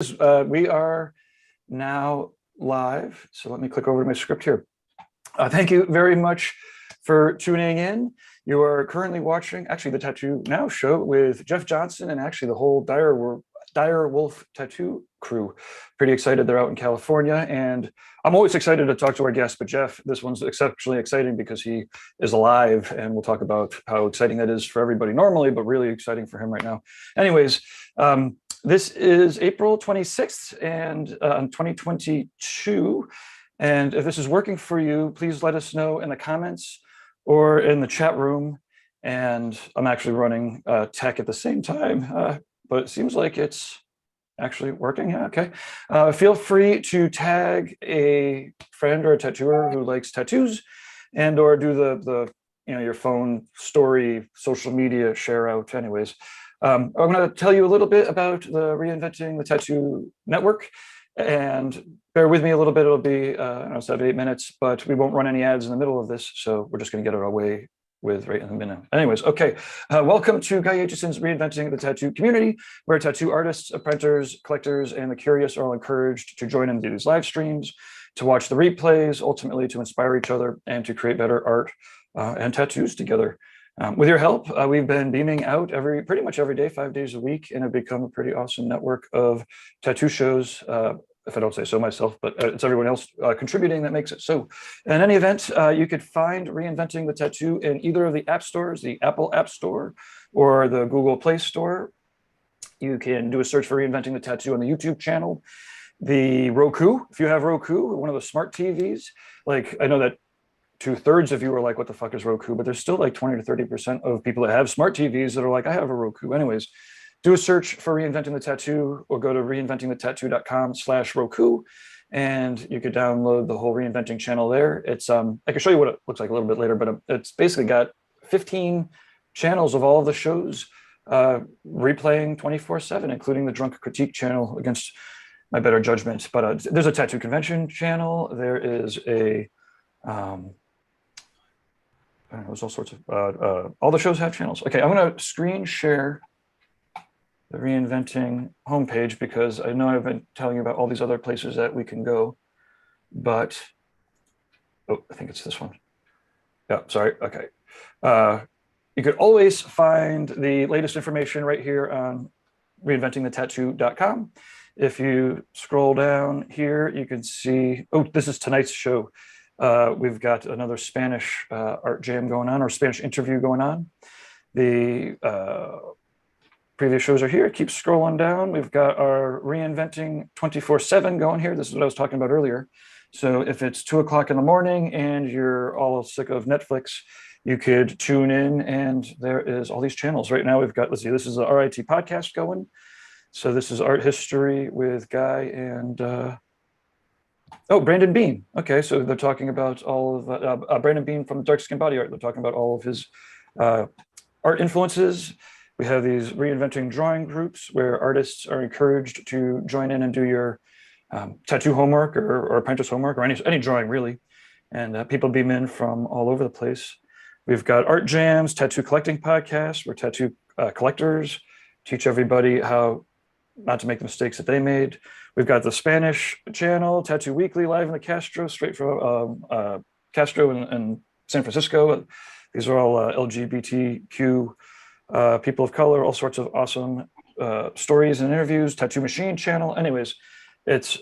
We are now live, so let me click over to my script here. Thank you very much for tuning in. You are currently watching, actually, the TattooNOW show with Jeff Johnson and actually the whole Direwolf tattoo crew. Pretty excited. They're out in California, and I'm always excited to talk to our guests, but Jeff, this one's exceptionally exciting because he is alive, and we'll talk about how exciting that is for everybody normally, but really exciting for him right now. Anyways, this is April 26th and 2022. And if this is working for you, please let us know in the comments or in the chat room. And I'm actually running tech at the same time, but it seems like it's actually working. Yeah, okay. Feel free to tag a friend or a tattooer who likes tattoos, and or do the your phone story, social media share out. Anyways. I'm going to tell you a little bit about the Reinventing the Tattoo Network, and bear with me a little bit. It'll be, I know, 7 to 8 minutes, but we won't run any ads in the middle of this, so we're just going to get it away with right in a minute. Anyways, okay. Welcome to Guy Aitchison's Reinventing the Tattoo community, where tattoo artists, apprentices, collectors, and the curious are all encouraged to join into these live streams, to watch the replays, ultimately to inspire each other and to create better art and tattoos together. With your help, we've been beaming out pretty much every day, 5 days a week, and have become a pretty awesome network of tattoo shows, if I don't say so myself, but it's everyone else contributing that makes it so. In any event, you could find Reinventing the Tattoo in either of the app stores, the Apple App Store or the Google Play Store. You can do a search for Reinventing the Tattoo on the YouTube channel. The Roku, if you have Roku, one of the smart TVs, like I know that 2/3 of you are like, what the fuck is Roku? But there's still like 20 to 30% of people that have smart TVs that are like, I have a Roku. Anyways, do a search for Reinventing the Tattoo or go to reinventingthetattoo.com/Roku, and you could download the whole Reinventing channel there. It's I can show you what it looks like a little bit later, but it's basically got 15 channels of all of the shows replaying 24/7, including the Drunk Critique channel against my better judgment. But there's a tattoo convention channel. There is a there's all sorts of all the shows have channels. Okay, I'm going to screen share the Reinventing homepage because I know I've been telling you about all these other places that we can go, but oh, I think it's this one. Yeah, sorry. Okay. You could always find the latest information right here on reinventingthetattoo.com. If you scroll down here, you can see, oh, this is tonight's show. We've got another Spanish art jam going on, or Spanish interview going on. The previous shows are here. Keep scrolling down. We've got our Reinventing 24/7 going here. This is what I was talking about earlier. So if it's 2 o'clock in the morning and you're all sick of Netflix, you could tune in, and there is all these channels. Right now we've got, let's see, this is the RIT podcast going. So this is Art History with Guy and oh, Brandon Bean. Okay, so they're talking about all of Brandon Bean from Dark Skin Body Art. They're talking about all of his art influences. We have these Reinventing drawing groups where artists are encouraged to join in and do your tattoo homework or apprentice homework or any drawing really. And people beam in from all over the place. We've got art jams, tattoo collecting podcasts where tattoo collectors teach everybody how not to make the mistakes that they made. We've got the Spanish channel, Tattoo Weekly, live in the Castro, straight from Castro in San Francisco. These are all LGBTQ people of color, all sorts of awesome stories and interviews. Tattoo Machine channel. Anyways, it's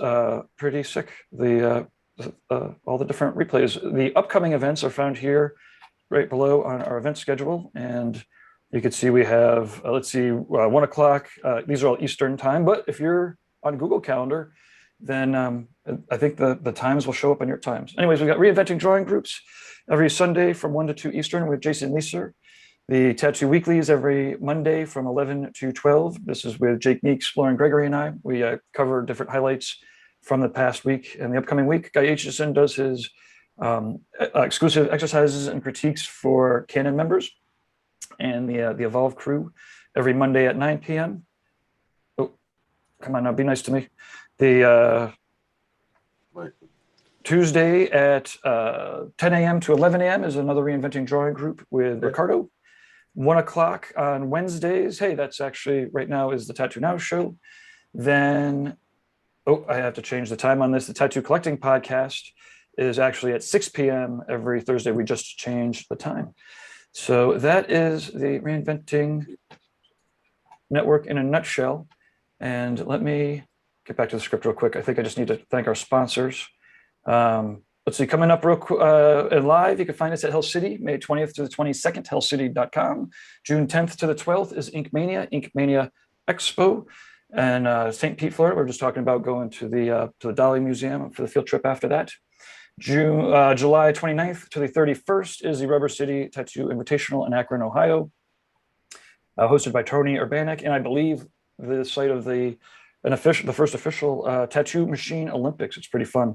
pretty sick. All the different replays. The upcoming events are found here right below on our event schedule. And you can see we have, let's see, 1 o'clock. These are all Eastern time, but if you're on Google Calendar, then I think the times will show up on your times. Anyways, we've got Reinventing drawing groups every Sunday from 1 to 2 Eastern with Jason Leeser. The Tattoo Weeklies every Monday from 11 to 12. This is with Jake Meeks, Lauren Gregory, and I. We cover different highlights from the past week and the upcoming week. Guy Aitchison does his exclusive exercises and critiques for Canon members and the Evolve crew every Monday at 9 p.m. Oh, come on now, be nice to me. The Tuesday at 10 a.m. to 11 a.m. is another Reinventing drawing group with Ricardo. 1 o'clock on Wednesdays. Hey, that's actually right now is the TattooNOW show. Then oh, I have to change the time on this. The Tattoo Collecting Podcast is actually at 6 p.m. every Thursday. We just changed the time. So that is the Reinventing Network in a nutshell. And let me get back to the script real quick. I think I just need to thank our sponsors. Let's see, coming up and live, you can find us at Hell City, May 20th to the 22nd, hellcity.com. June 10th to the 12th is Ink Mania Expo. And St. Pete, Florida, we're just talking about going to the Dolly Museum for the field trip after that. July 29th to the 31st is the Rubber City Tattoo Invitational in Akron, Ohio, hosted by Tony Urbanek, and I believe the site of the first official Tattoo Machine Olympics. It's pretty fun.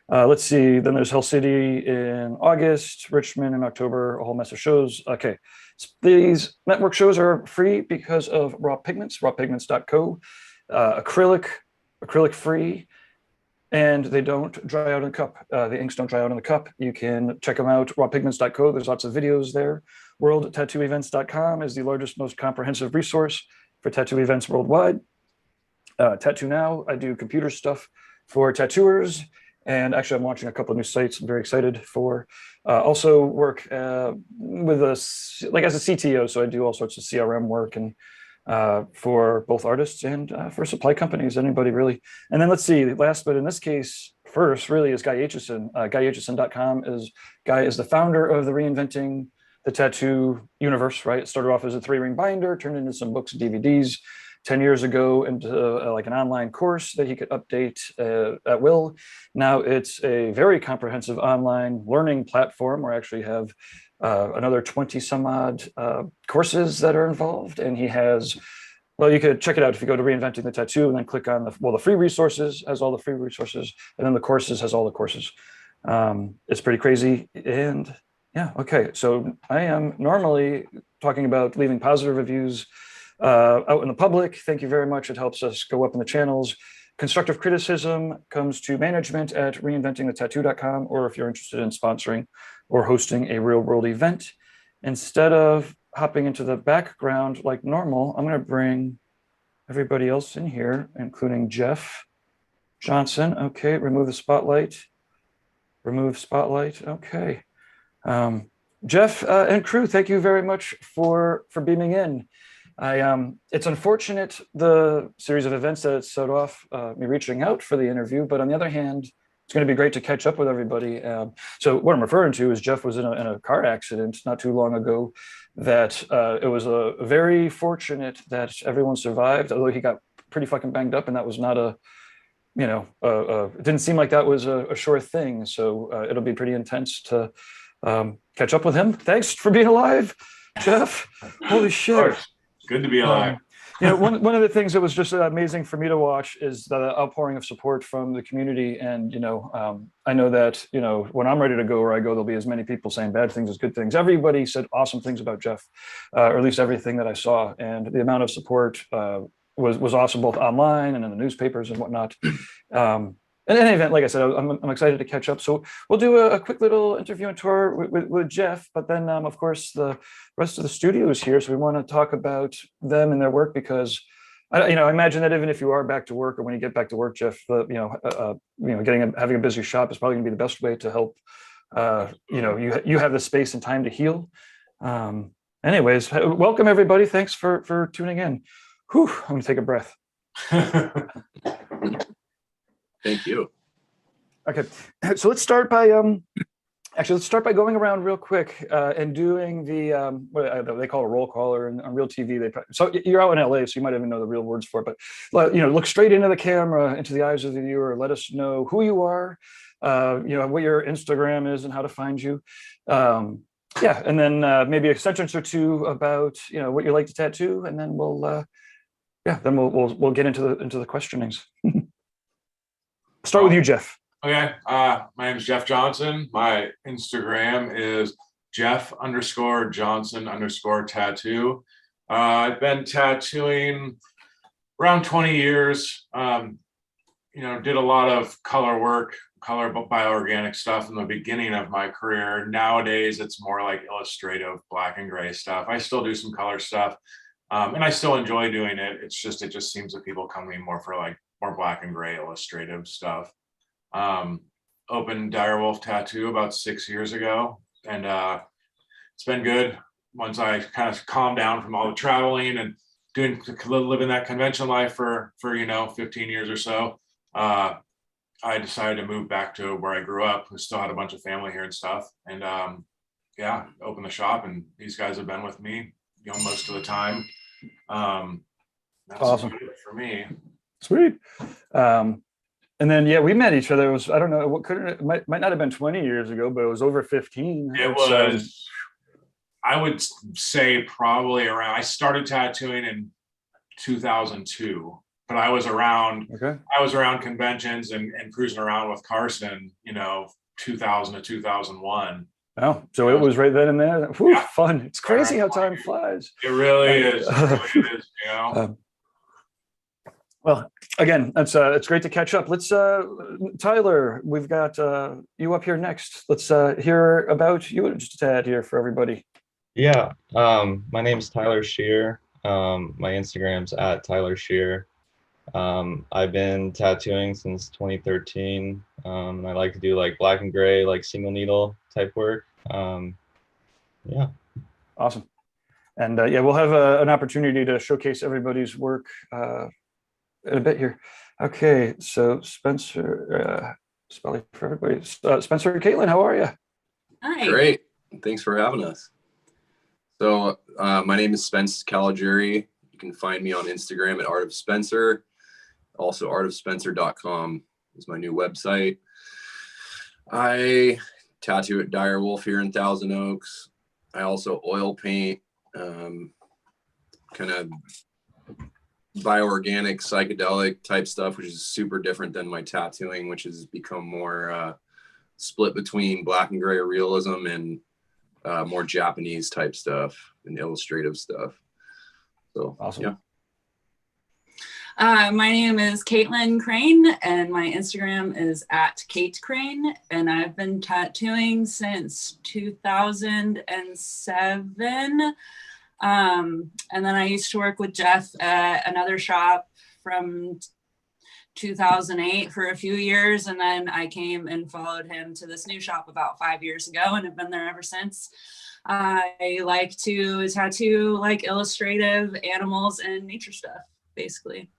Let's see, then there's Hell City in August, Richmond in October, a whole mess of shows. Okay, these network shows are free because of raw pigments, rawpigments.co, acrylic free, and they don't dry out in the cup. The inks don't dry out in the cup. You can check them out, rawpigments.co. There's lots of videos there. WorldTattooEvents.com is the largest, most comprehensive resource for tattoo events worldwide. TattooNOW, I do computer stuff for tattooers. And actually, I'm launching a couple of new sites I'm very excited for. Also work with as a CTO, so I do all sorts of CRM work and for both artists and for supply companies, anybody really. And then let's see, last but in this case, first really is Guy Aitchison. GuyAitchison.com is the founder of the Reinventing the Tattoo universe, right? It started off as a 3-ring binder, turned into some books and DVDs. 10 years ago into like an online course that he could update at will. Now it's a very comprehensive online learning platform where I actually have another 20 some odd courses that are involved. And he has, well, you could check it out if you go to Reinventing the Tattoo and then click on the free resources, has all the free resources, and then the courses has all the courses. It's pretty crazy. And yeah, okay. So I am normally talking about leaving positive reviews out in the public. Thank you very much. It helps us go up in the channels. Constructive criticism comes to management at reinventingthetattoo.com, or if you're interested in sponsoring or hosting a real world event. Instead of hopping into the background like normal, I'm going to bring everybody else in here, including Jeff Johnson. Okay, remove the spotlight. Remove spotlight. Okay. Jeff and crew, thank you very much for beaming in. It's unfortunate the series of events that set off me reaching out for the interview, but on the other hand, it's going to be great to catch up with everybody. So what I'm referring to is Jeff was in a car accident not too long ago that it was very fortunate that everyone survived, although he got pretty fucking banged up, and that was not it didn't seem like that was a sure thing. So it'll be pretty intense to catch up with him. Thanks for being alive, Jeff. Holy shit. Good to be alive. One of the things that was just amazing for me to watch is the outpouring of support from the community. And, I know that, when I'm ready to go where I go, there'll be as many people saying bad things as good things. Everybody said awesome things about Jeff, or at least everything that I saw. And the amount of support was awesome, both online and in the newspapers and whatnot. In any event, like I said, I'm excited to catch up. So we'll do a quick little interview and tour with Jeff, but then, of course, the rest of the studio is here. So we want to talk about them and their work because, I imagine that even if you are back to work or when you get back to work, Jeff, having a busy shop is probably going to be the best way to help, you have the space and time to heal. Anyways, welcome, everybody. Thanks for tuning in. Whew, I'm going to take a breath. Thank you. Okay, so let's start by going around real quick and doing the what they call a roll call, or on real TV. So you're out in LA, so you might even know the real words for it. But look straight into the camera, into the eyes of the viewer. Let us know who you are, what your Instagram is, and how to find you. Yeah, and then maybe a sentence or two about what you like to tattoo, and then we'll get into the questionings. Start with you, Jeff. Okay. My name is Jeff Johnson. My Instagram is Jeff_Johnson_tattoo. I've been tattooing around 20 years. Did a lot of color work, color bioorganic stuff in the beginning of my career. Nowadays, it's more like illustrative black and gray stuff. I still do some color stuff. And I still enjoy doing it. It just seems that people come to me more for like more black and gray illustrative stuff. Opened Direwolf Tattoo about 6 years ago, and it's been good. Once I kind of calmed down from all the traveling and living that convention life for 15 years or so, I decided to move back to where I grew up. I still had a bunch of family here and stuff, and yeah, open the shop, and these guys have been with me, most of the time. That's Awesome for me. Sweet. And then, yeah, we met each other. It was, I don't know, what could it might not have been 20 years ago, but it was over 15. It was, I would say probably around, I started tattooing in 2002, but I was around, conventions and cruising around with Carson, 2000 to 2001. Oh, so it was right then and there. Whew, yeah. Fun. It's crazy how time flies. It really is. It really is, Well, again, it's great to catch up. Let's, Tyler, we've got you up here next. Let's hear about you just a tad here for everybody. Yeah, my name is Tyler Shear. My Instagram's at Tyler Shear. I've been tattooing since 2013. And I like to do like black and gray, like single needle type work. Yeah. Awesome. And yeah, we'll have an opportunity to showcase everybody's work in a bit here. Okay, so Spencer, spelling for everybody. Spencer and Caitlin, how are you? Hi. Great. Thanks for having us. So my name is Spence Caligiuri. You can find me on Instagram at Art of Spencer. Also artofspencer.com is my new website. I tattoo at Direwolf here in Thousand Oaks. I also oil paint, kind of bioorganic, psychedelic type stuff, which is super different than my tattooing, which has become more split between black and gray realism and more Japanese type stuff and illustrative stuff. So awesome. Yeah. My name is Caitlin Crane, and my Instagram is at Kate Crane, and I've been tattooing since 2007. And then I used to work with Jeff at another shop from 2008 for a few years, and then I came and followed him to this new shop about 5 years ago and have been there ever since. I like to tattoo like illustrative animals and nature stuff, basically.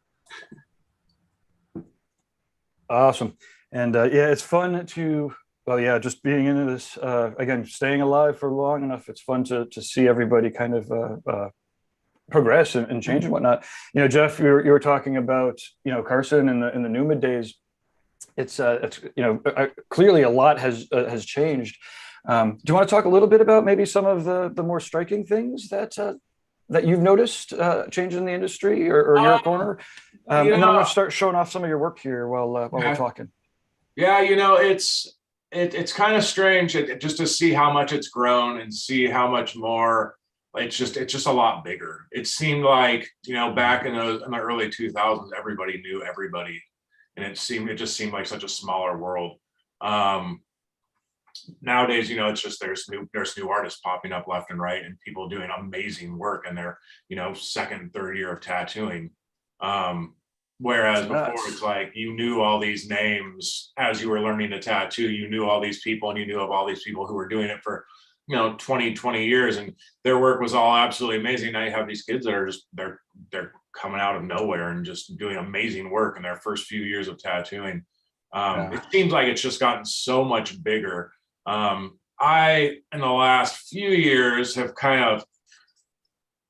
Awesome. And yeah, it's fun to, well, yeah, just being into this, again, staying alive for long enough, it's fun to see everybody kind of progress and change and whatnot. Jeff, you were talking about, Carson in the Numa days. It's clearly a lot has changed. Do you want to talk a little bit about maybe some of the more striking things that you've noticed change in the industry or your corner? And then I'm going to start showing off some of your work here while we're talking. Yeah, it's kind of strange just to see how much it's grown and see how much more. It's just a lot bigger. It seemed like back in the early 2000s, everybody knew everybody, and it just seemed like such a smaller world. Nowadays, it's just there's new artists popping up left and right, and people doing amazing work in their second, third year of tattooing. Whereas before, it's like you knew all these names as you were learning to tattoo. You knew all these people, and you knew of all these people who were doing it for 20 years, and their work was all absolutely amazing. Now you have these kids that are just they're coming out of nowhere and just doing amazing work in their first few years of tattooing. It seems like it's just gotten so much bigger. I, in the last few years, have kind of,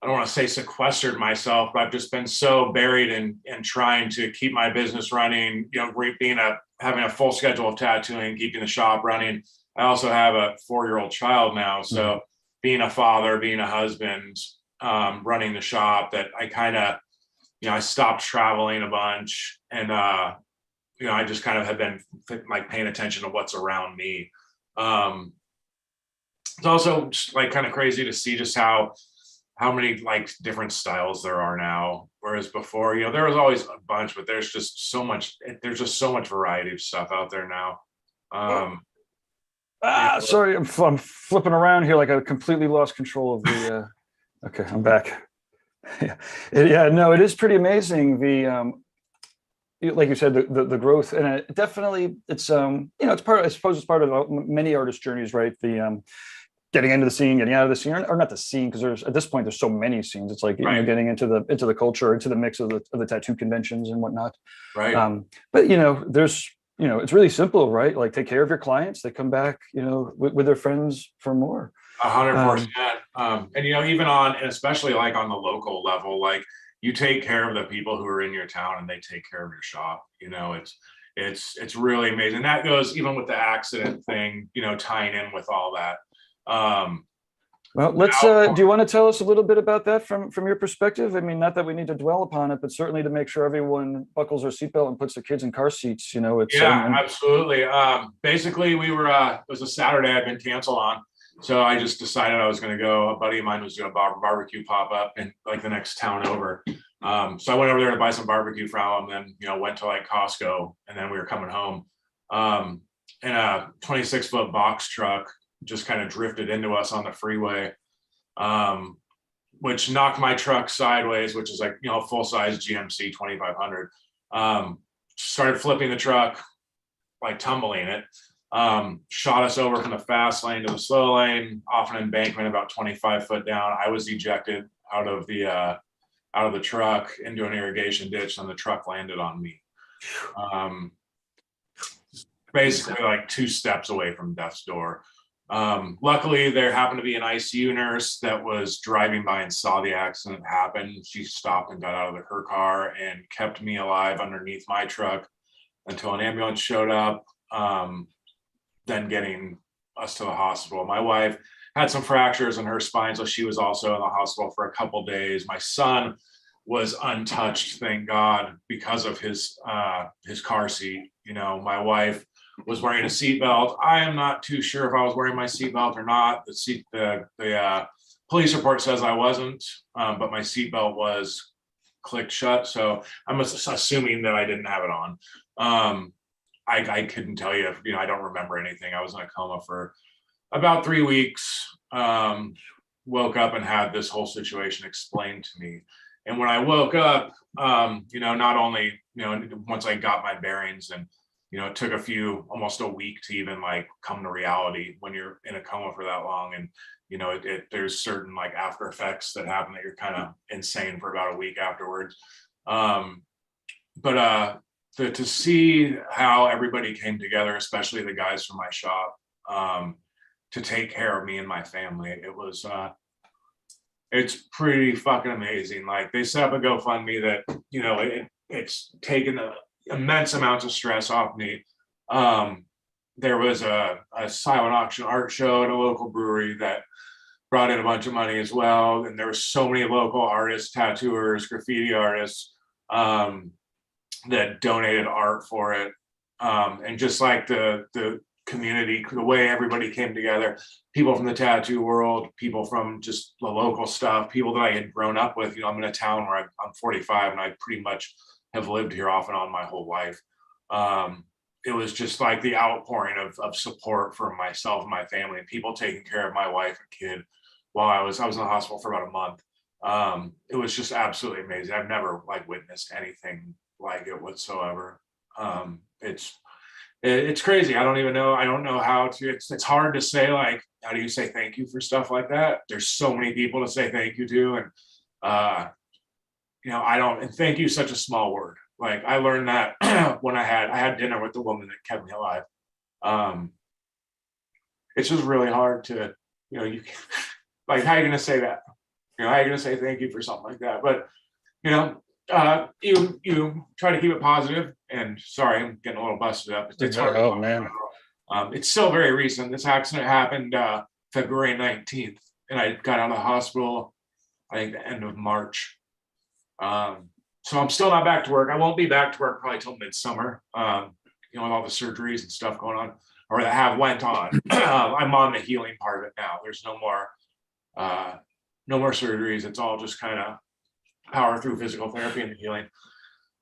I don't want to say sequestered myself, but I've just been so buried in trying to keep my business running, having a full schedule of tattooing, keeping the shop running. I also have a 4-year-old child now. So being a father, being a husband, running the shop, that I kind of, I stopped traveling a bunch, and, I just kind of have been like paying attention to what's around me. It's also just like kind of crazy to see just how many like different styles there are now. Whereas before, there was always a bunch, but there's just so much variety of stuff out there now. Sorry, I'm flipping around here like I completely lost control of the, okay, I'm back. Yeah, no, it is pretty amazing. like you said, the growth, and it definitely it's it's part. I suppose it's part of many artist journeys, right? The getting into the scene, getting out of the scene, or not the scene, because there's at this point there's so many scenes. It's like Right. getting into the culture, into the mix of the tattoo conventions and whatnot. Right. But there's it's really simple, right? Like take care of your clients. They come back, with their friends for more. 100%. And even on, and especially like on the local level, like you take care of the people who are in your town and they take care of your shop. It's really amazing. That goes even with the accident thing, tying in with all that. Well, let's. Do you want to tell us a little bit about that from your perspective? I mean, not that we need to dwell upon it, but certainly to make sure everyone buckles their seatbelt and puts their kids in car seats. It's absolutely. Basically, we were. It was a Saturday I'd been canceled on, so I just decided I was going to go. A buddy of mine was doing a barbecue pop up in like the next town over. So I went over there to buy some barbecue from him, then went to like Costco, and then we were coming home. And a 26-foot box truck just kind of drifted into us on the freeway, which knocked my truck sideways, which is like, full-size GMC 2500. Started flipping the truck, like tumbling it, shot us over from the fast lane to the slow lane, off an embankment about 25 foot down. I was ejected out of the truck into an irrigation ditch, and the truck landed on me. Basically like 2 steps away from death's door. Luckily, there happened to be an ICU nurse that was driving by and saw the accident happen. She stopped and got out of her car and kept me alive underneath my truck until an ambulance showed up, then getting us to the hospital. My wife had some fractures in her spine, so she was also in the hospital for a couple days. My son was untouched, thank God, because of his car seat. My wife was wearing a seatbelt. I am not too sure if I was wearing my seatbelt or not. The police report says I wasn't, but my seatbelt was clicked shut. So I'm assuming that I didn't have it on. I couldn't tell you. I don't remember anything. I was in a coma for about 3 weeks. Woke up and had this whole situation explained to me. And when I woke up, not only, once I got my bearings, and it took almost a week to even like come to reality when you're in a coma for that long. And, there's certain like after effects that happen that you're kind of insane for about a week afterwards. But to see how everybody came together, especially the guys from my shop, to take care of me and my family, it's pretty fucking amazing. Like they set up a GoFundMe that, it's taken immense amounts of stress off me. There was a silent auction art show at a local brewery that brought in a bunch of money as well. And there were so many local artists, tattooers, graffiti artists, that donated art for it. And just like the community, the way everybody came together, people from the tattoo world, people from just the local stuff, people that I had grown up with. I'm in a town where I'm 45 and I pretty much have lived here off and on my whole life. It was just like the outpouring of support for myself and my family, and people taking care of my wife and kid while I was in the hospital for about a month. It was just absolutely amazing. I've never like witnessed anything like it whatsoever. It's crazy. I don't even know. I don't know how to. It's hard to say, like, how do you say thank you for stuff like that? There's so many people to say thank you to, and I don't. And thank you is such a small word. Like I learned that when I had dinner with the woman that kept me alive. It's just really hard to, you like, how are you gonna say that? How are you gonna say thank you for something like that? But you try to keep it positive. And sorry, I'm getting a little busted up. It's hard. Oh man. It's still very recent. This accident happened February 19th, and I got out of the hospital, I think the end of March. So I'm still not back to work. I won't be back to work probably till midsummer. With all the surgeries and stuff going on, or that have went on. I'm on the healing part of it now. There's no more surgeries. It's all just kind of power through physical therapy and the healing.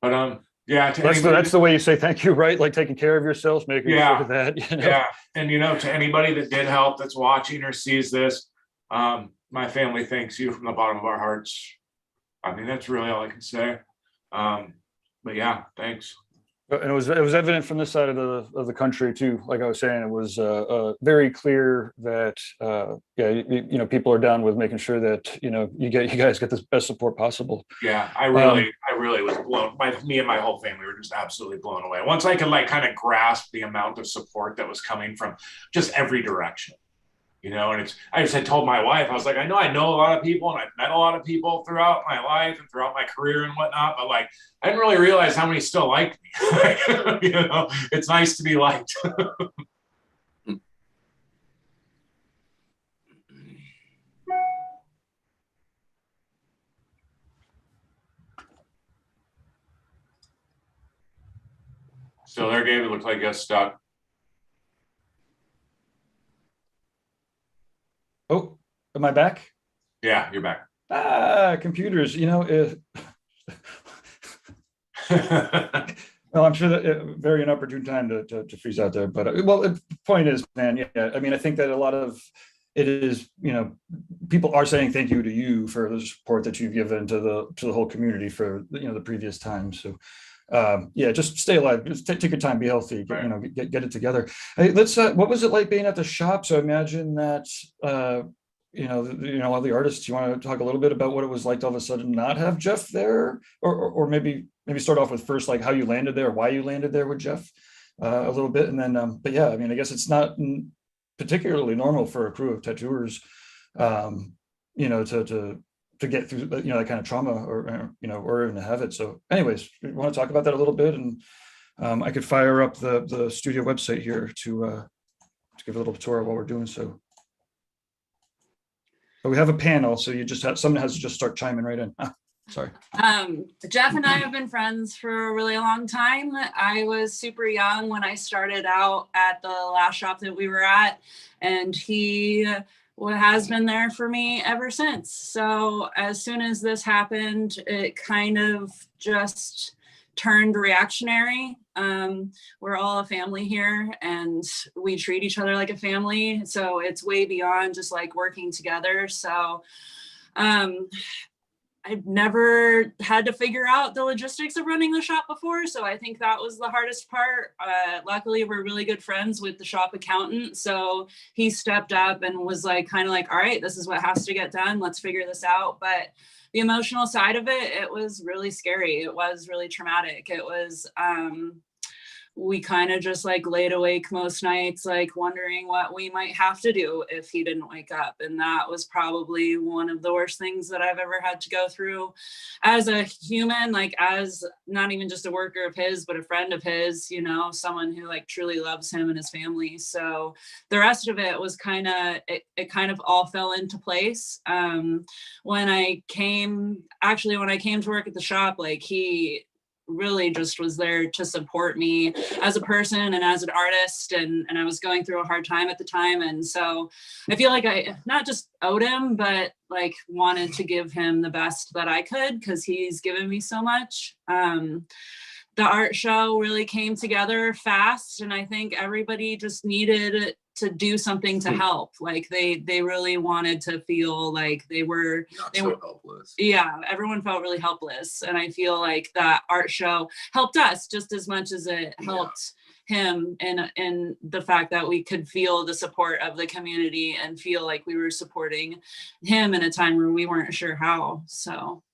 But yeah, that's the way you say thank you, right? Like taking care of yourselves, making sure that. Yeah, and to anybody that did help, that's watching or sees this, my family thanks you from the bottom of our hearts. I mean, that's really all I can say. But yeah, thanks. And it was evident from this side of the country too. Like I was saying, it was very clear that yeah, you know, people are down with making sure that you know you guys get the best support possible. Yeah, I really was blown. Me and my whole family were just absolutely blown away. Once I could like kind of grasp the amount of support that was coming from just every direction. You know, and I just had told my wife, I was like, I know a lot of people and I've met a lot of people throughout my life and throughout my career and whatnot, but like, I didn't really realize how many still liked me. You know, it's nice to be liked. So there, Gabe, it looked like you got stuck. Oh, am I back? Yeah, you're back. Computers, you know, well, I'm sure that very inopportune time to freeze out there. But well, the point is, man, yeah, I mean, I think that a lot of it is, you know, people are saying thank you to you for the support that you've given to the whole community for, you know, the previous time. So yeah, just stay alive, just take your time, be healthy, you know, get it together. Hey, let's what was it like being at the shop? So I imagine that you know all the artists, you want to talk a little bit about what it was like to all of a sudden not have Jeff there, or maybe start off with first like how you landed there, why you landed there with Jeff a little bit, and then but yeah, I mean, I guess it's not particularly normal for a crew of tattooers you know, to get through, you know, that kind of trauma, or you know, or even to have it. So anyways, we want to talk about that a little bit, and I could fire up the studio website here to give a little tour while we're doing so. But we have a panel, so you just have, someone has to just start chiming right in. Sorry. Jeff and I have been friends for a really long time. I was super young when I started out at the last shop that we were at, and he has been there for me ever since. So as soon as this happened, it kind of just turned reactionary. We're all a family here and we treat each other like a family. So it's way beyond just like working together. So I've never had to figure out the logistics of running the shop before. So I think that was the hardest part. Luckily, we're really good friends with the shop accountant. So he stepped up and was like, kind of like, all right, this is what has to get done. Let's figure this out. But the emotional side of it, it was really scary. It was really traumatic. It was, we kind of just like laid awake most nights, like wondering what we might have to do if he didn't wake up. And that was probably one of the worst things that I've ever had to go through as a human, like as not even just a worker of his, but a friend of his, you know, someone who like truly loves him and his family. So the rest of it was kind of, it kind of all fell into place. When I came to work at the shop, like he really just was there to support me as a person and as an artist, and I was going through a hard time at the time, and so I feel like I not just owed him, but like wanted to give him the best that I could because he's given me so much. The art show really came together fast, and I think everybody just needed to do something to help. Like they really wanted to feel like they were helpless. Yeah, everyone felt really helpless, and I feel like that art show helped us just as much as it helped him, and the fact that we could feel the support of the community and feel like we were supporting him in a time where we weren't sure how. So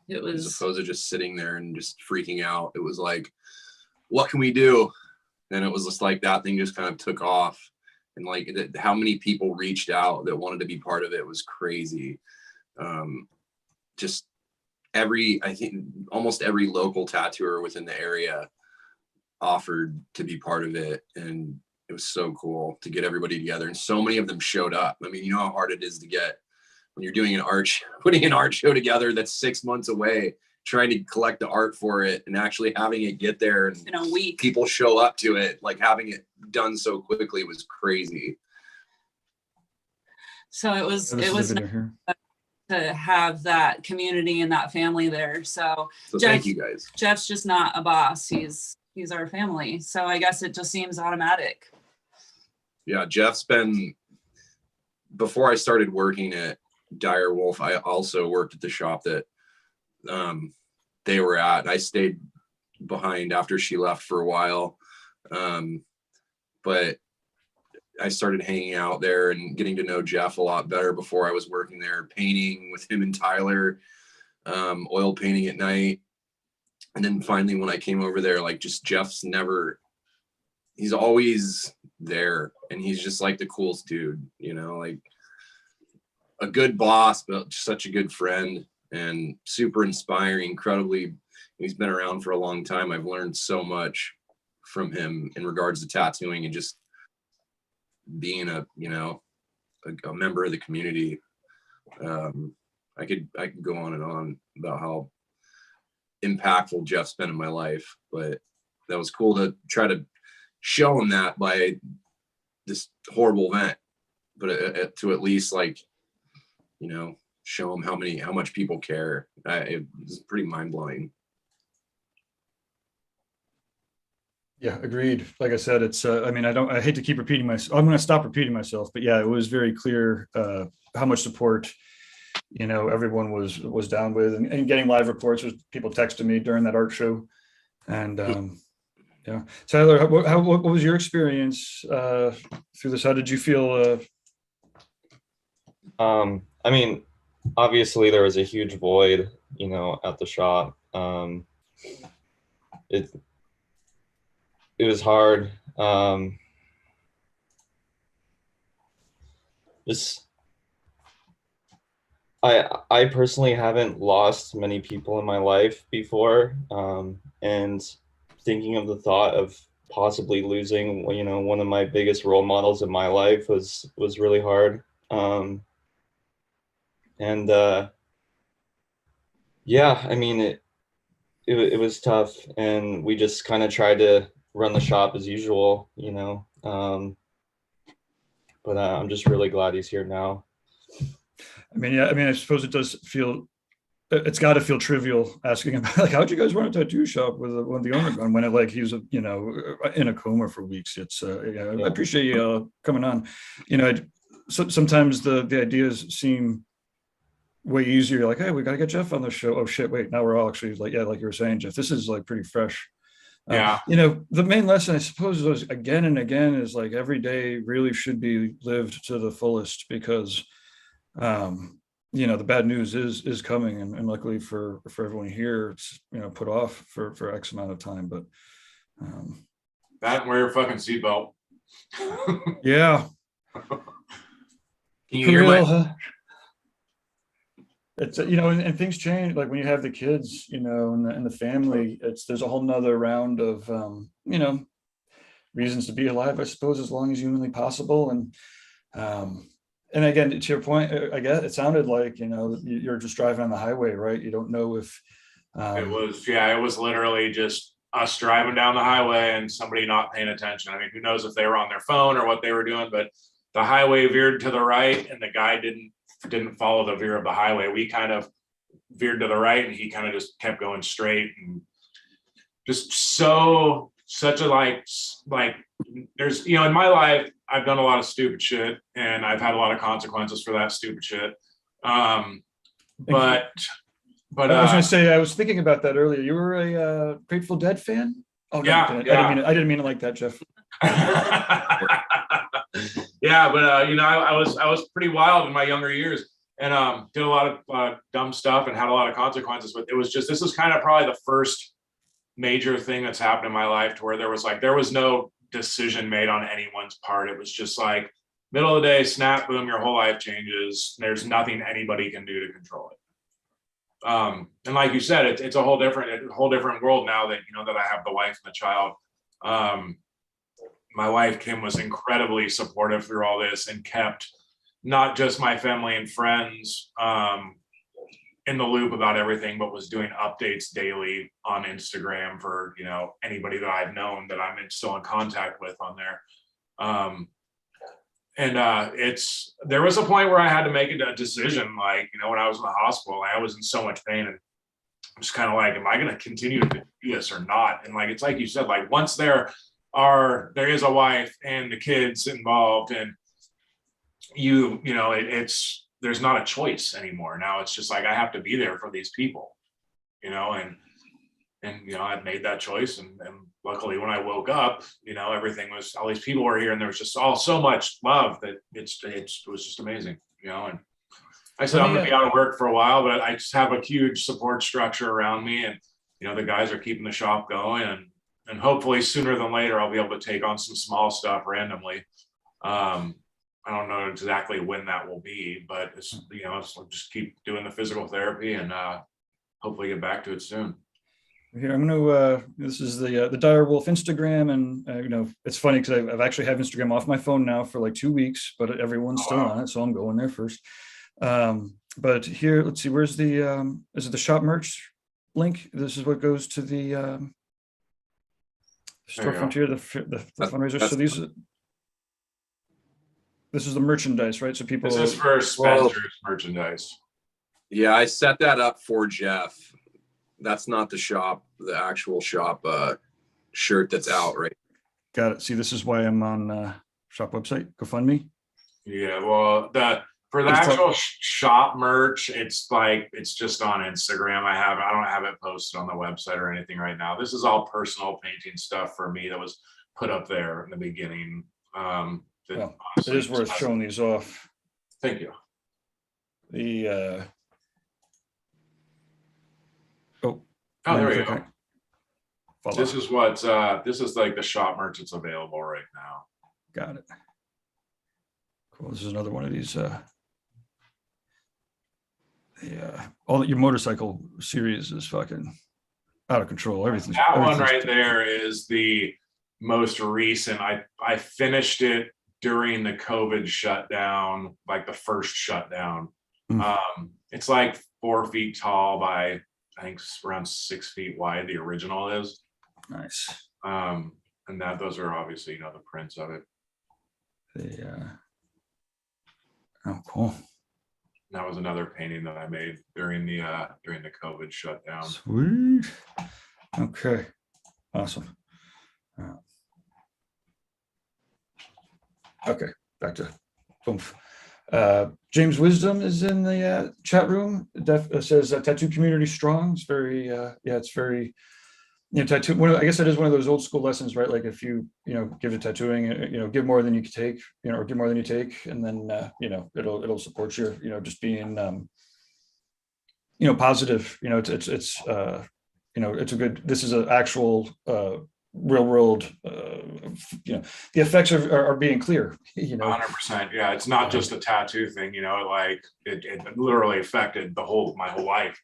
it was, as opposed to just sitting there and just freaking out, it was like, what can we do? And it was just like that thing just kind of took off. And like how many people reached out that wanted to be part of it was crazy. Just I think almost every local tattooer within the area offered to be part of it. And it was so cool to get everybody together. And so many of them showed up. I mean, you know how hard it is to get when you're doing putting an art show together that's 6 months away, trying to collect the art for it and actually having it get there and in a week, people show up to it, like having it done so quickly was crazy. So it was to have that community and that family there. So thank you guys. Jeff's just not a boss. He's our family. So I guess it just seems automatic. Yeah, Jeff's been, before I started working at Direwolf, I also worked at the shop that they were at. I stayed behind after she left for a while. But I started hanging out there and getting to know Jeff a lot better before I was working there, painting with him and Tyler, oil painting at night. And then finally, when I came over there, like just he's always there, and he's just like the coolest dude, you know, like a good boss, but such a good friend and super inspiring, incredibly. He's been around for a long time. I've learned so much from him in regards to tattooing and just being a member of the community. I could go on and on about how impactful Jeff's been in my life, but that was cool to try to show him that by this horrible event, but to at least, like, you know, show him how much people care. It was pretty mind-blowing. Yeah, agreed. Like I said, it's, I mean, I hate to keep repeating myself. I'm going to stop repeating myself, but yeah, it was very clear how much support, you know, everyone was down with, and getting live reports was people texting me during that art show. And yeah, Tyler, what was your experience through this? How did you feel? I mean, obviously there was a huge void, you know, at the shop. It was hard. I personally haven't lost many people in my life before, and thinking of the thought of possibly losing, you know, one of my biggest role models in my life was really hard. Yeah, I mean, it was tough, and we just kind of tried to run the shop as usual, you know. But I'm just really glad he's here now. I mean, yeah, I mean, I suppose it does feel, it's got to feel trivial asking about, like, how'd you guys run a tattoo shop with one of the owner gone, when it, like, he was, you know, in a coma for weeks. It's yeah, I appreciate you coming on. You know, sometimes the ideas seem way easier. Like, hey, we got to get Jeff on the show. Oh shit, wait, now we're all actually, like, yeah, like you were saying, Jeff, this is like pretty fresh. Yeah. You know, the main lesson, I suppose, was again and again, is like every day really should be lived to the fullest, because you know, the bad news is coming, and luckily for everyone here, it's, you know, put off for X amount of time. But that and wear your fucking seatbelt. yeah, Can you hear real, my huh? It's, you know, and things change, like when you have the kids, you know, and the family, there's a whole nother round of you know, reasons to be alive, I suppose, as long as humanly possible. And again, to your point, I guess it sounded like, you know, you're just driving on the highway, right? You don't know if It was literally just us driving down the highway and somebody not paying attention. I mean, who knows if they were on their phone or what they were doing, but the highway veered to the right and the guy didn't follow the veer of the highway. We kind of veered to the right and he kind of just kept going straight, and just such a like there's, you know, in my life, I've done a lot of stupid shit and I've had a lot of consequences for that stupid shit. But I was going to say, I was thinking about that earlier. You were a Grateful Dead fan? Oh no, yeah, I didn't mean it like that, Jeff. Yeah, but you know, I was pretty wild in my younger years, and did a lot of dumb stuff and had a lot of consequences. But it was just, this is kind of probably the first major thing that's happened in my life to where there was no decision made on anyone's part. It was just like middle of the day, snap, boom, your whole life changes. There's nothing anybody can do to control it. And like you said, it's a whole different world now that, you know, that I have the wife and the child. My wife, Kim, was incredibly supportive through all this and kept not just my family and friends in the loop about everything, but was doing updates daily on Instagram for, you know, anybody that I've known that I'm still in contact with on there. There was a point where I had to make a decision, like, you know, when I was in the hospital, I was in so much pain, and I'm just kind of like, am I going to continue to do this or not? And like, it's like you said, like, once there is a wife and the kids involved, and you know, there's not a choice anymore. Now it's just like, I have to be there for these people, you know, and you know, I made that choice, and luckily when I woke up, you know, everything was, all these people were here, and there was just so much love that it was just amazing, you know. And I said, I'm going to be out of work for a while, but I just have a huge support structure around me, and you know, the guys are keeping the shop going, and hopefully sooner than later I'll be able to take on some small stuff randomly. I don't know exactly when that will be, but it's, you know, so just keep doing the physical therapy, and hopefully get back to it soon. Here, I'm going to, this is the Direwolf Instagram, and you know, it's funny because I've actually have Instagram off my phone now for like 2 weeks, but everyone's still on it, so I'm going there first. But here, let's see, where's the, is it the shop merch link? This is what goes to the storefront here, the fundraiser. So this is the merchandise, right? So people. This is for Spencer's merchandise. Yeah, I set that up for Jeff. That's not the shop, the actual shop shirt that's out, right? Got it. See, this is why I'm on shop website, GoFundMe. Yeah, well, for the actual shop merch, it's just on Instagram. I don't have it posted on the website or anything right now. This is all personal painting stuff for me that was put up there in the beginning. Well, it is worth showing these off. Thank you. The there we go. Follow. This is like the shop merch that's available right now. Got it. Cool. This is another one of these. All your motorcycle series is fucking out of control. Everything's one right there is the most recent. I finished it during the COVID shutdown, like the first shutdown. It's like 4 feet tall by, I think, around 6 feet wide. The original is nice. And those are obviously, you know, the prints of it. Oh, cool. That was another painting that I made during the COVID shutdown. Sweet. Okay. Awesome. Okay, back to boom. James Wisdom is in the chat room. Says tattoo community strong. It's very it's very, you know, tattoo. I guess that is one of those old school lessons, right? Like if you give to tattooing, you know, give more than you can take, you know, or give more than you take, and then you know, it'll support you. You know, just being you know, positive. You know, it's you know, it's a good. This is an actual real world. You know, the effects are being clear. You know, 100%. Yeah, it's not just a tattoo thing. You know, like it literally affected my whole life.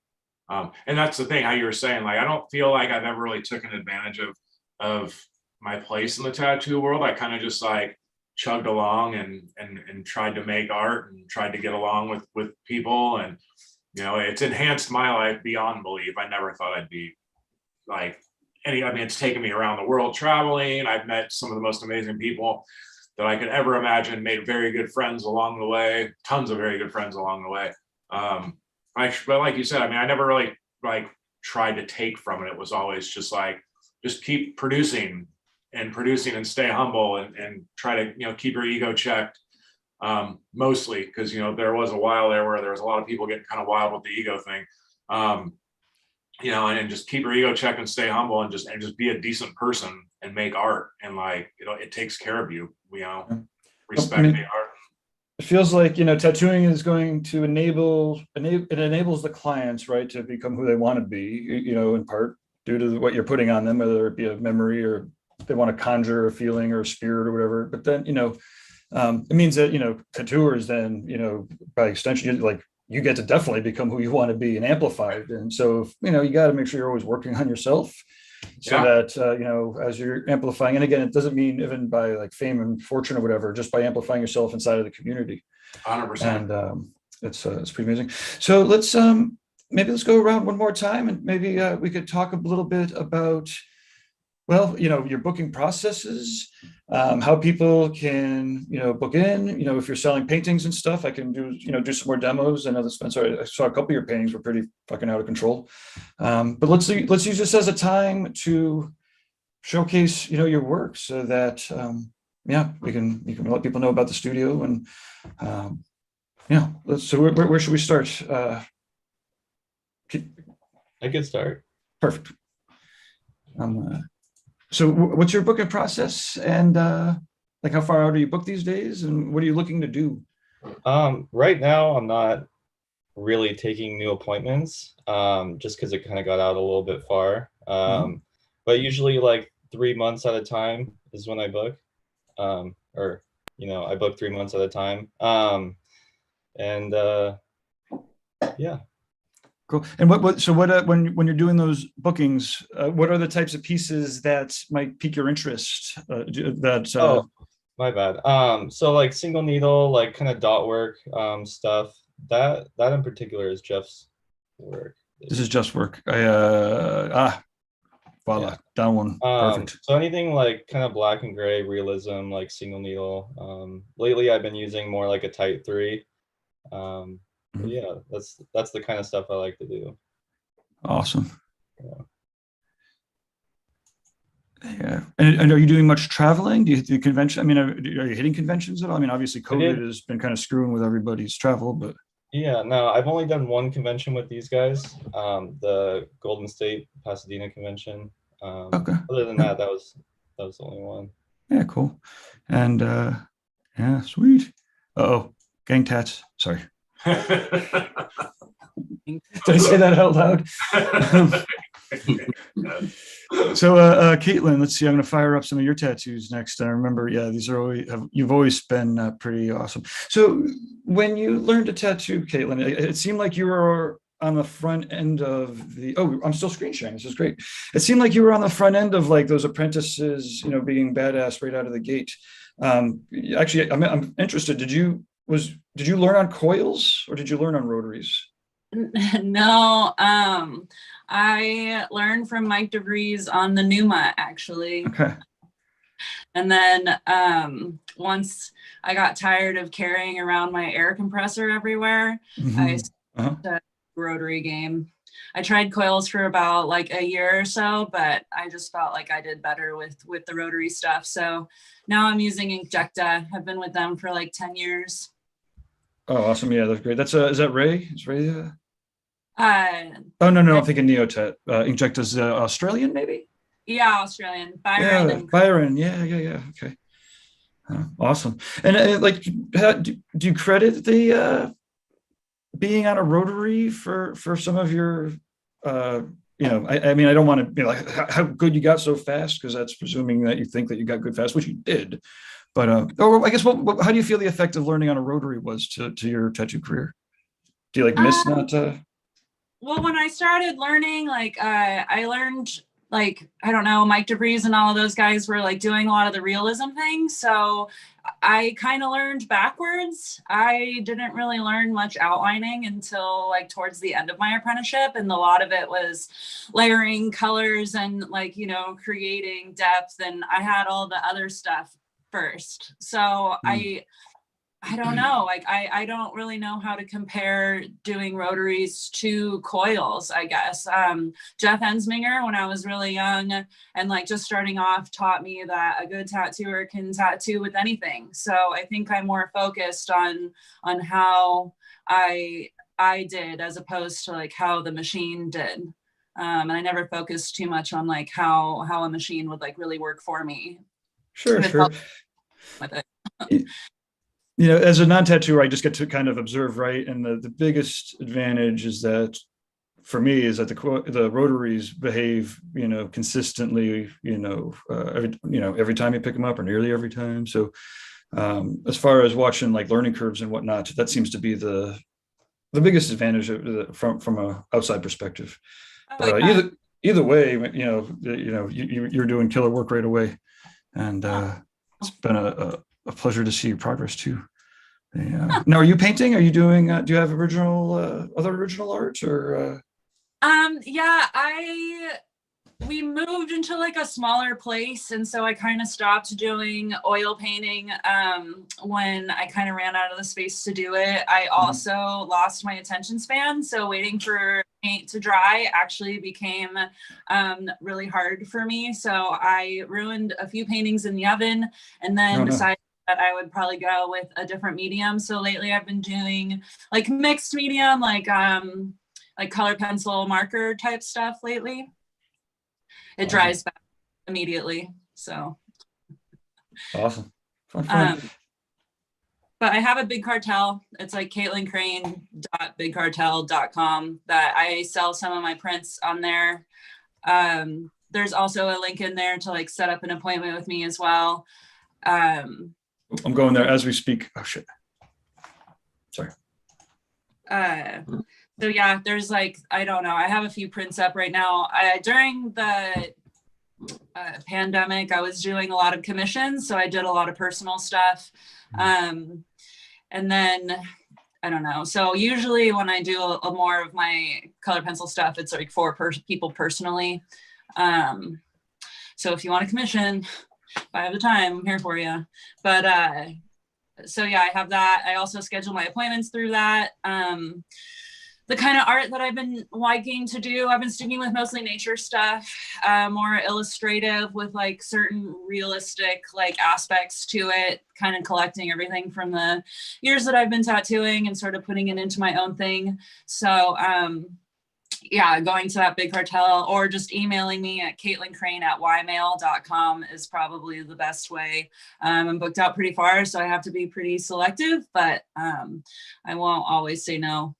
And that's the thing, how you were saying, like, I don't feel like I've ever really taken advantage of my place in the tattoo world. I kind of just like chugged along and tried to make art and tried to get along with people. And, you know, it's enhanced my life beyond belief. I never thought I'd be like it's taken me around the world traveling. I've met some of the most amazing people that I could ever imagine, made very good friends along the way, tons of very good friends along the way. But like you said, I mean, I never really like tried to take from it. It was always just like, just keep producing and stay humble and try to, you know, keep your ego checked. Mostly because, you know, there was a while there where there was a lot of people getting kind of wild with the ego thing. You know, and just keep your ego checked and stay humble and just be a decent person and make art. And like, you know, it takes care of you, you know, respect the art. It feels like, you know, tattooing is going to it enables the clients, right, to become who they want to be, you know, in part due to what you're putting on them, whether it be a memory or they want to conjure a feeling or a spirit or whatever. But then, you know, it means that, you know, tattooers then, you know, by extension, like, you get to definitely become who you want to be and amplified. And so, you know, you got to make sure you're always working on yourself so that, you know, as you're amplifying, and again, it doesn't mean even by like fame and fortune or whatever, just by amplifying yourself inside of the community. 100%. And it's pretty amazing. So let's maybe let's go around one more time and maybe we could talk a little bit about, well, you know, your booking processes, how people can, you know, book in, you know, if you're selling paintings and stuff, I can do, you know, do some more demos. I know that Spencer, I saw a couple of your paintings were pretty fucking out of control. But let's use this as a time to showcase, you know, your work so that, yeah, you can let people know about the studio and, yeah, so where should we start? I could start. Perfect. So what's your booking process, and like how far out are you booked these days, and what are you looking to do? Right now, I'm not really taking new appointments, just because it kind of got out a little bit far. But usually like 3 months at a time is when I book, or I book 3 months at a time. And yeah. Cool. And what when you're doing those bookings, what are the types of pieces that might pique your interest? Oh, my bad. So like single needle, like kind of dot work, stuff. That in particular is Jeff's work. This is just work. Voila, Yeah. down one. Perfect. So anything like kind of black and gray realism, like single needle. Lately I've been using more like a tight 3. But yeah, that's the kind of stuff I like to do. Awesome. Yeah. And are you doing much traveling? Do you do convention? I mean, are you hitting conventions at all? I mean, obviously COVID has been kind of screwing with everybody's travel, but yeah, no, I've only done one convention with these guys, the Golden State Pasadena convention. okay. Other than that, that was the only one. Yeah, cool. And yeah, sweet. Uh-oh, gang tats. Sorry. Did I say that out loud? So Caitlin, let's see, I'm going to fire up some of your tattoos next. And I remember, yeah, these are always, you've always been pretty awesome. So when you learned to tattoo, Caitlin, it seemed like you were on the front end of the, oh, I'm still screen sharing. This is great. It seemed like you were on the front end of like those apprentices, being badass right out of the gate. Actually, I'm interested. Did you learn on coils or did you learn on rotaries? No, I learned from Mike DeVries on the Numa, actually. Okay. And then once I got tired of carrying around my air compressor everywhere, I started the rotary game. I tried coils for about like a year or so, but I just felt like I did better with the rotary stuff. So now I'm using Injecta. I've been with them for like 10 years. Oh, awesome. Yeah, that's great. That's is that Ray? Is Ray? Oh, no, I'm thinking Neotet. Injecta's Australian, maybe? Yeah, Australian. Byron. Yeah, Byron. Yeah. Okay. Awesome. And like, do you credit the being on a rotary for some of your, I mean, I don't want to be like how good you got so fast, because that's presuming that you think that you got good fast, which you did. But or I guess, how do you feel the effect of learning on a rotary was to your tattoo career? Do you like miss not? Well, when I started learning, like I learned, like, I don't know, Mike DeVries and all of those guys were like doing a lot of the realism things. So I kind of learned backwards. I didn't really learn much outlining until like towards the end of my apprenticeship. And a lot of it was layering colors and like, creating depth. And I had all the other stuff first. So I don't know, like I don't really know how to compare doing rotaries to coils, I guess. Jeff Ensminger, when I was really young and like just starting off, taught me that a good tattooer can tattoo with anything. So I think I'm more focused on how I did as opposed to like how the machine did. And I never focused too much on like how a machine would like really work for me. Sure. With it. As a non-tattooer, I just get to kind of observe, right? And the biggest advantage is that, for me, is that the rotaries behave, consistently, every time you pick them up, or nearly every time. So, as far as watching like learning curves and whatnot, that seems to be the biggest advantage from a outside perspective. But either way, you're doing killer work right away, and it's been a pleasure to see your progress too. Yeah. Now, are you painting? Are you doing? Do you have other original art or? Yeah, we moved into like a smaller place, and so I kind of stopped doing oil painting when I kind of ran out of the space to do it. I also lost my attention span, so waiting for paint to dry actually became really hard for me. So I ruined a few paintings in the oven, and then decided that I would probably go with a different medium. So lately I've been doing like mixed medium, like color pencil marker type stuff lately. it dries back immediately. So Awesome. Fun. but I have a big cartel. It's like CaitlinCrane.bigcartel.com that I sell some of my prints on there. There's also a link in there to like set up an appointment with me as well. I'm going there as we speak. Oh shit. Sorry. So yeah, there's like, I don't know. I have a few prints up right now. During the pandemic, I was doing a lot of commissions. So I did a lot of personal stuff. And then I don't know. So usually when I do a more of my color pencil stuff, it's like for people personally. So if you want a commission, if I have the time, I'm here for you. But so yeah, I have that. I also schedule my appointments through that. The kind of art that I've been liking to do, I've been sticking with mostly nature stuff, more illustrative with like certain realistic like aspects to it, kind of collecting everything from the years that I've been tattooing and sort of putting it into my own thing. So yeah, going to that big cartel or just emailing me at CaitlinCrane@ymail.com is probably the best way. I'm booked out pretty far, so I have to be pretty selective, but I won't always say no.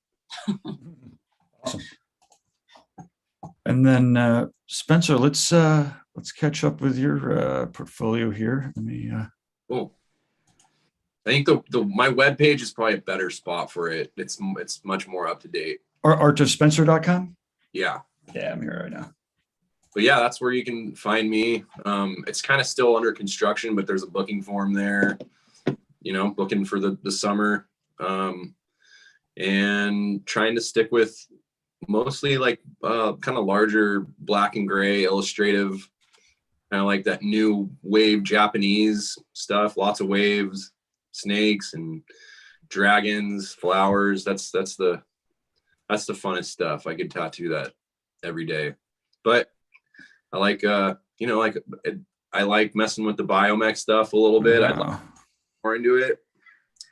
Awesome. And then Spencer, let's catch up with your portfolio here. Let me Cool. I think my webpage is probably a better spot for it. It's much more up to date. artofspencer.com. Yeah. Yeah, I'm here right now. But yeah, that's where you can find me. It's kind of still under construction, but there's a booking form there, you know, booking for the summer. And trying to stick with mostly like kind of larger black and gray illustrative, kind of like that new wave Japanese stuff, lots of waves, snakes and dragons, flowers. That's the funnest stuff. I could tattoo that every day. But I like you know, like I like messing with the biomech stuff a little bit. I'd like more into it.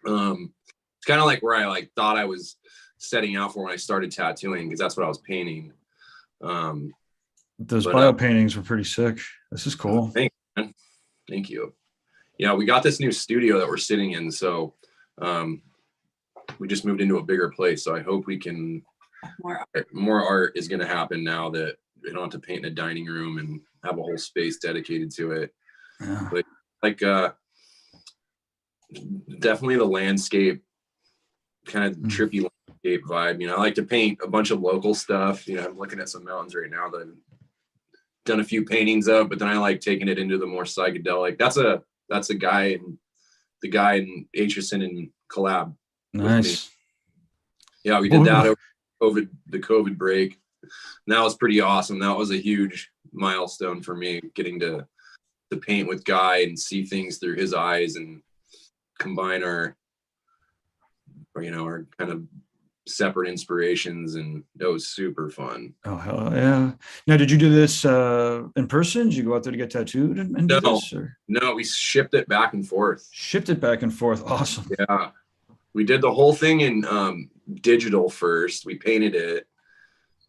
It's kind of like where I like thought I was setting out for when I started tattooing, because that's what I was painting. Those bio paintings were pretty sick. This is cool. Thank you. Yeah, we got this new studio that we're sitting in, so we just moved into a bigger place. So I hope we can more art is going to happen now that we don't have to paint in a dining room and have a whole space dedicated to it. Yeah. But like definitely the landscape, kind of trippy landscape vibe. You know, I like to paint a bunch of local stuff. You know, I'm looking at some mountains right now that I've done a few paintings of, but then I like taking it into the more psychedelic. That's the guy in Aitchison and collab. Nice. Yeah, we did that over the COVID break. And that was pretty awesome. That was a huge milestone for me, getting to paint with Guy and see things through his eyes and combine our kind of separate inspirations, and it was super fun. Oh hell yeah! Now, did you do this in person? Did you go out there to get tattooed and do this? Or? No, we shipped it back and forth. Shipped it back and forth. Awesome. Yeah, we did the whole thing in digital first. We painted it,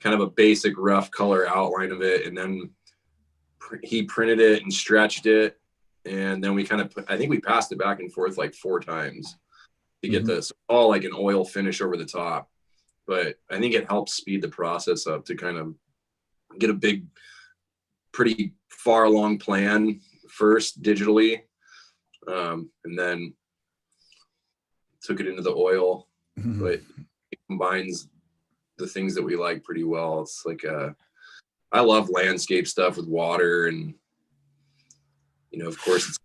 kind of a basic rough color outline of it, and then he printed it and stretched it, and then we kind of I think we passed it back and forth like 4 times to get this all like an oil finish over the top. But I think it helps speed the process up to kind of get a big, pretty far along plan first digitally, and then took it into the oil. But it combines the things that we like pretty well. It's like I love landscape stuff with water, and you know, of course, it's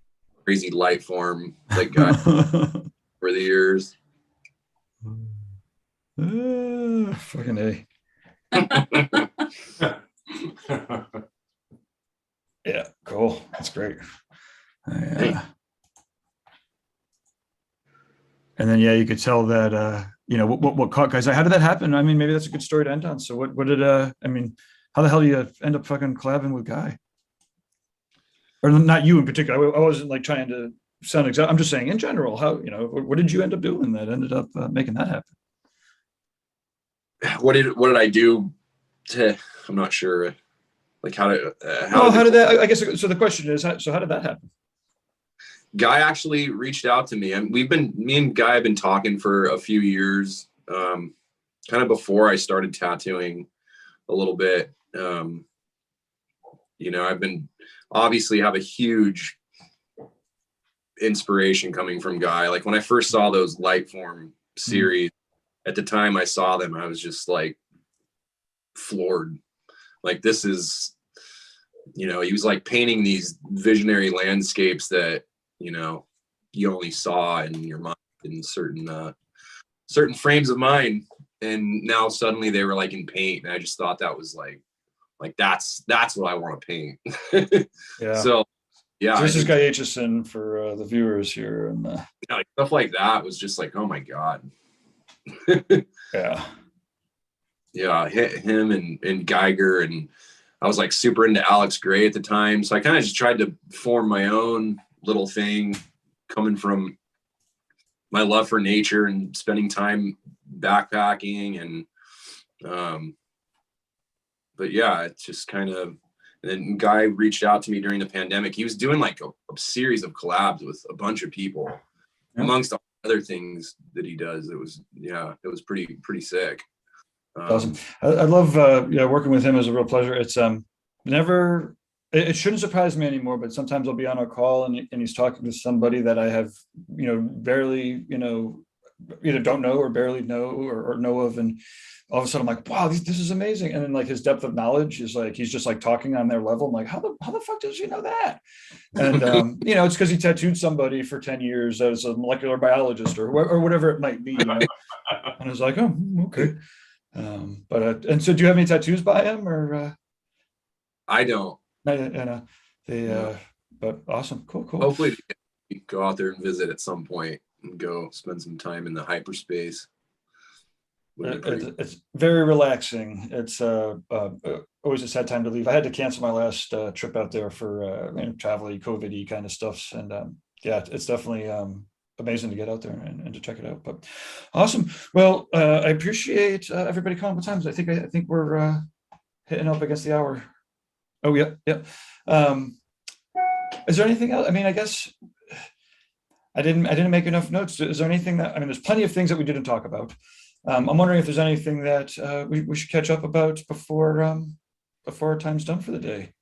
crazy light form like over the years. Fucking A. Yeah, cool. That's great. And then yeah, you could tell that you know what caught guys. How did that happen? I mean, maybe that's a good story to end on. So what did I mean, how the hell do you end up fucking collabing with Guy? Or not you in particular. I wasn't like trying to sound exact. I'm just saying in general, how, you know, what did you end up doing that ended up making that happen? What did I do to, I'm not sure. Like how did I guess, so the question is, so how did that happen? Guy actually reached out to me, and me and Guy have been talking for a few years, kind of before I started tattooing a little bit. You know, I've been obviously have a huge inspiration coming from Guy. Like when I first saw those Lightform series, at the time I saw them, I was just like floored. Like this is, you know, he was like painting these visionary landscapes that, you know, you only saw in your mind in certain frames of mind. And now suddenly they were like in paint. And I just thought that was like that's what I want to paint. Yeah. So yeah. So this is Guy Aitchison for the viewers here. And yeah, like, stuff like that was just like, oh my God. yeah. Yeah. Him and Geiger, and I was like super into Alex Gray at the time. So I kind of just tried to form my own little thing coming from my love for nature and spending time backpacking. And but yeah, it's just kind of, and then Guy reached out to me during the pandemic. He was doing like a series of collabs with a bunch of people, amongst all other things that he does. It was pretty sick. Awesome. I love working with him is a real pleasure. It's never, it shouldn't surprise me anymore, but sometimes I'll be on a call and he's talking to somebody that I have, barely, either don't know or barely know or know of. And all of a sudden I'm like, wow, this is amazing. And then like his depth of knowledge is like, he's just like talking on their level. I'm like, how the fuck does he know that? And, it's because he tattooed somebody for 10 years as a molecular biologist or whatever it might be. And I was like, oh, okay. And so do you have any tattoos by him or? I don't. But awesome. Cool. Hopefully go out there and visit at some point and go spend some time in the hyperspace. It's very relaxing. It's always a sad time to leave. I had to cancel my last trip out there for travel-y, COVID-y kind of stuff. And it's definitely amazing to get out there and to check it out. But awesome. Well, I appreciate everybody calling the times. I think we're hitting up against the hour. Oh yeah. Is there anything else? I mean, I guess I didn't make enough notes. Is there anything there's plenty of things that we didn't talk about. I'm wondering if there's anything that we should catch up about before our time's done for the day.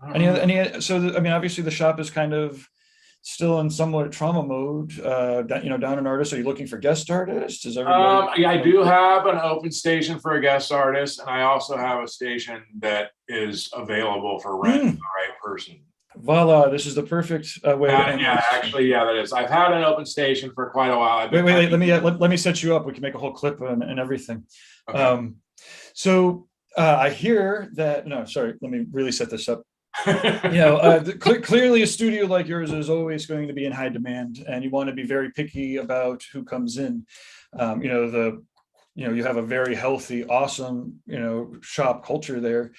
Obviously the shop is kind of still in somewhat trauma mode. Down an artist. Are you looking for guest artists? Is everybody? I do have an open station for a guest artist, and I also have a station that is available for rent to the right person. Voila! This is the perfect way. That is. I've had an open station for quite a while. Wait. Let me set you up. We can make a whole clip and everything. Okay. So I hear that. No, sorry. Let me really set this up. Clearly a studio like yours is always going to be in high demand, and you want to be very picky about who comes in. You have a very healthy, awesome, shop culture there.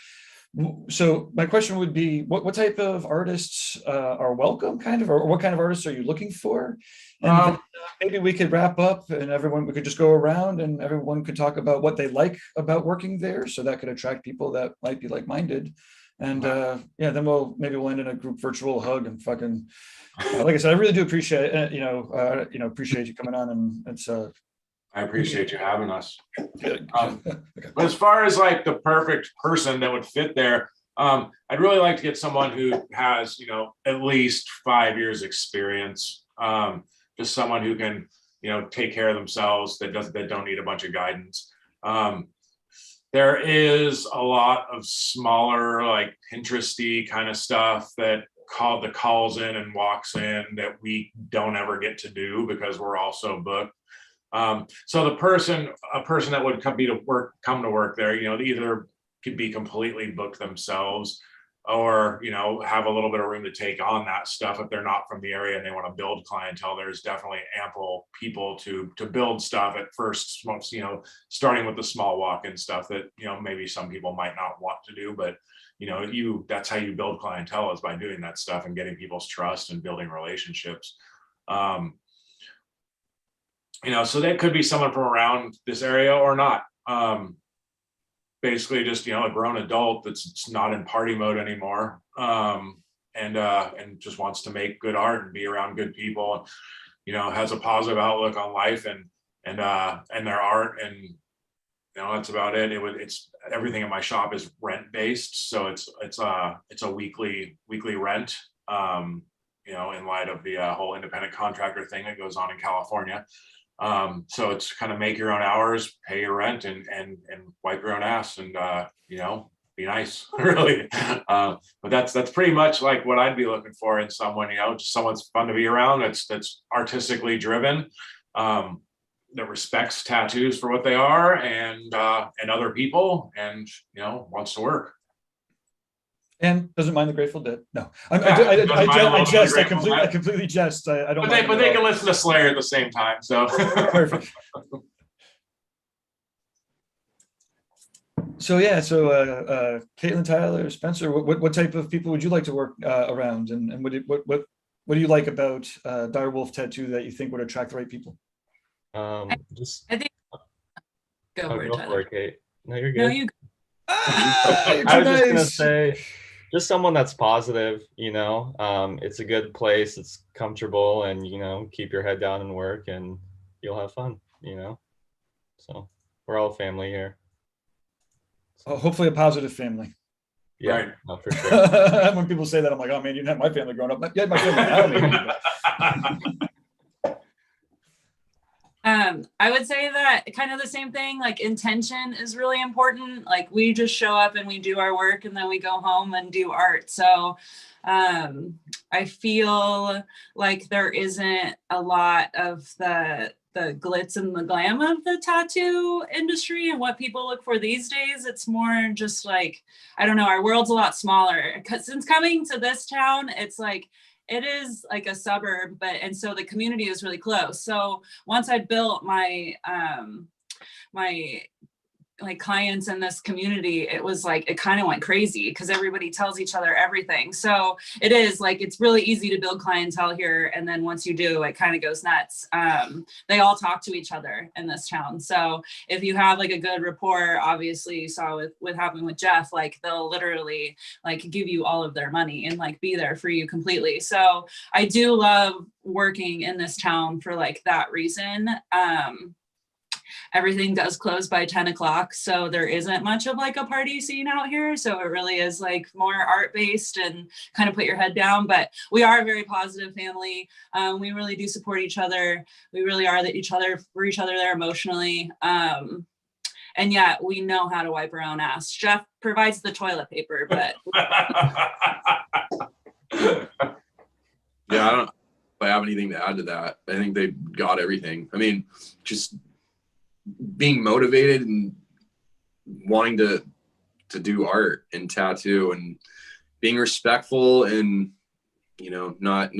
So my question would be, what type of artists are welcome, kind of, or what kind of artists are you looking for? And maybe we could wrap up, and we could just go around, and everyone could talk about what they like about working there, so that could attract people that might be like-minded. And then we'll end in a group virtual hug and fucking. Like I said, I really do appreciate it. Appreciate you coming on, and it's. I appreciate you having us. Okay. But as far as like the perfect person that would fit there, I'd really like to get someone who has, at least 5 years experience. Just someone who can, take care of themselves, that don't need a bunch of guidance. There is a lot of smaller, like Pinteresty kind of stuff that calls in and walks in that we don't ever get to do because we're also booked. So a person that would come to work there, either could be completely booked themselves, or have a little bit of room to take on that stuff if they're not from the area and they want to build clientele. There's definitely ample people to build stuff at first, starting with the small walk-in stuff that maybe some people might not want to do, but that's how you build clientele, is by doing that stuff and getting people's trust and building relationships. So that could be someone from around this area or not. basically just, a grown adult that's not in party mode anymore. And just wants to make good art and be around good people, has a positive outlook on life and their art. And, that's about it. It's everything in my shop is rent based. So it's a weekly rent, in light of the whole independent contractor thing that goes on in California. So it's kind of make your own hours, pay your rent, and wipe your own ass, and be nice, really. But that's pretty much like what I'd be looking for in someone. Just someone's fun to be around. That's artistically driven, that respects tattoos for what they are, and other people, and wants to work. And doesn't mind the Grateful Dead. No, Doesn't mind a little bit of jest. I Grateful Dead. completely jest. I don't. But they can listen to Slayer at the same time. So perfect. So yeah, Caitlin, Tyler, Spencer, what type of people would you like to work around, and what do you like about Direwolf Tattoo that you think would attract the right people? I think go for it, Go Tyler. for it, Kate. No, you're good. No, you. I was just gonna say, just someone that's positive. It's a good place. It's comfortable, and keep your head down and work, and you'll have fun. So we're all family here. Oh, hopefully a positive family. Yeah, Right. no, for sure. When people say that, I'm like, oh man, you didn't have my family growing up. Yeah, my family now, maybe. I would say that kind of the same thing, like intention is really important. Like we just show up and we do our work and then we go home and do art. So I feel like there isn't a lot of the glitz and the glam of the tattoo industry and what people look for these days. It's more just like, I don't know, our world's a lot smaller. Because since coming to this town, it's like, it is like a suburb, and so the community is really close. So once I built my my clients in this community, it was like it kind of went crazy because everybody tells each other everything. So it is like it's really easy to build clientele here, and then once you do, it kind of goes nuts. They all talk to each other in this town. So if you have like a good rapport, obviously you saw with happening with Jeff, like they'll literally like give you all of their money and like be there for you completely. So I do love working in this town for like that reason. Everything does close by 10 o'clock. So there isn't much of like a party scene out here. So it really is like more art based and kind of put your head down. But we are a very positive family. We really do support each other. We really are for each other there emotionally. And yet we know how to wipe our own ass. Jeff provides the toilet paper, but. Yeah, I don't know if I have anything to add to that. I think they got everything. I mean, just being motivated and wanting to do art and tattoo and being respectful and not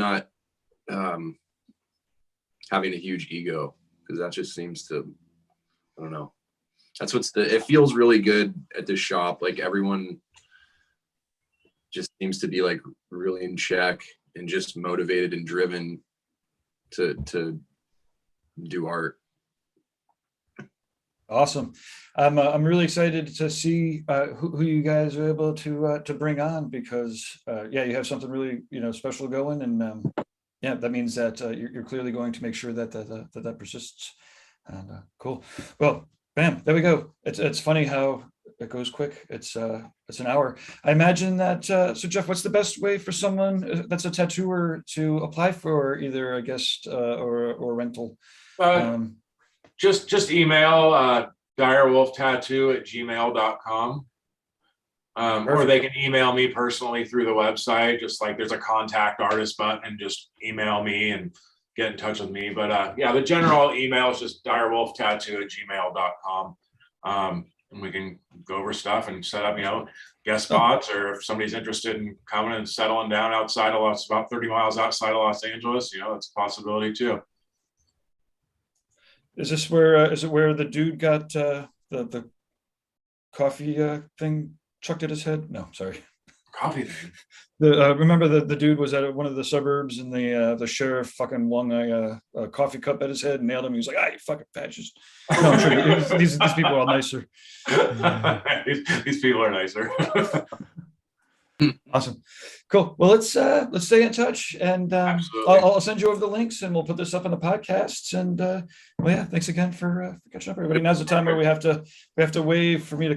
having a huge ego, because that just seems to, I don't know, it feels really good at this shop. Like everyone just seems to be like really in check and just motivated and driven to do art. Awesome. I'm really excited to see who you guys are able to bring on, because you have something really special going, and that means that you're clearly going to make sure that persists. And cool. Well, bam, there we go. It's funny how it goes quick. It's an hour. I imagine that. So Jeff, what's the best way for someone that's a tattooer to apply for either a guest or rental? Just email direwolftattoo@gmail.com. Or they can email me personally through the website. Just like there's a contact artist button, and just email me and get in touch with me. But the general email is just direwolftattoo@gmail.com. And we can go over stuff and set up, guest spots, or if somebody's interested in coming and settling down outside of about 30 miles outside of Los Angeles, it's a possibility too. Is this where the dude got the coffee thing chucked at his head? No, sorry. Coffee thing. Remember the dude was at one of the suburbs and the sheriff fucking flung a coffee cup at his head and nailed him. He was like, "Ah, you fucking fascist." No, I'm sure these people are nicer. These people are nicer. Awesome, cool. Well, let's stay in touch, and Absolutely. I'll send you over the links, and we'll put this up in the podcasts. And well, yeah, thanks again for catching up, everybody. Now's the time where we have to wave for me to